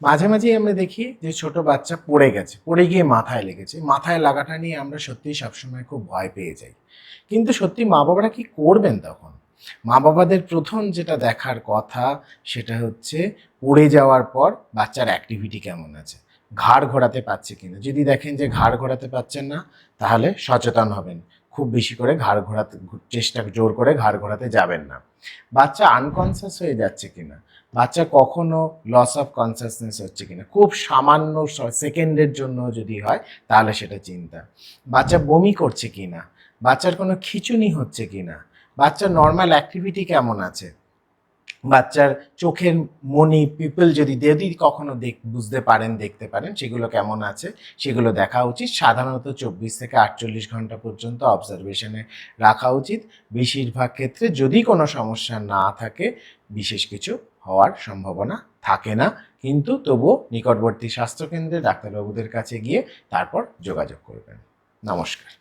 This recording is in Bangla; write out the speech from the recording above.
মাঝে মাঝেই আমরা দেখি যে ছোট বাচ্চা পড়ে গেছে, পড়ে গিয়ে মাথায় লেগেছে। মাথায় লাগাটা নিয়ে আমরা সত্যিই সবসময় খুব ভয় পেয়ে যাই। কিন্তু সত্যি মা বাবারা কি করবেন তখন? মা বাবাদের প্রথম যেটা দেখার কথা সেটা হচ্ছে পড়ে যাওয়ার পর বাচ্চার অ্যাক্টিভিটি কেমন আছে, ঘাড় ঘোরাতে পারছে কিনা। যদি দেখেন যে ঘাড় ঘোরাতে পারছেন না, তাহলে সচেতন হবেন, খুব বেশি করে ঘাড় ঘোরাতে জোর করে ঘাড় ঘোরাতে যাবেন না। বাচ্চা আনকনসিয়াস হয়ে যাচ্ছে কিনা, বাচ্চা কখনো লস অফ কনসাসনেস হচ্ছে কিনা, খুব সামান্য সেকেন্ডের জন্য যদি হয় তাহলে সেটা চিন্তা। বাচ্চা বমি করছে কিনা, বাচ্চার কোনো খিঁচুনি হচ্ছে কিনা, বাচ্চার নর্মাল অ্যাক্টিভিটি কেমন আছে, বাচ্চার চোখের মনি পিপল যদি কখনো বুঝতে পারেন, দেখতে পারেন সেগুলো কেমন আছে, সেগুলো দেখা উচিত। সাধারণত 24 থেকে 48 ঘন্টা পর্যন্ত অবজারভেশনে রাখা উচিত। বেশিরভাগ ক্ষেত্রে যদি কোনো সমস্যা না থাকে, বিশেষ কিছু হওয়ার সম্ভাবনা থাকে না, কিন্তু তবুও নিকটবর্তী স্বাস্থ্যকেন্দ্রে ডাক্তারবাবুদের কাছে গিয়ে তারপর যোগাযোগ করবেন। নমস্কার।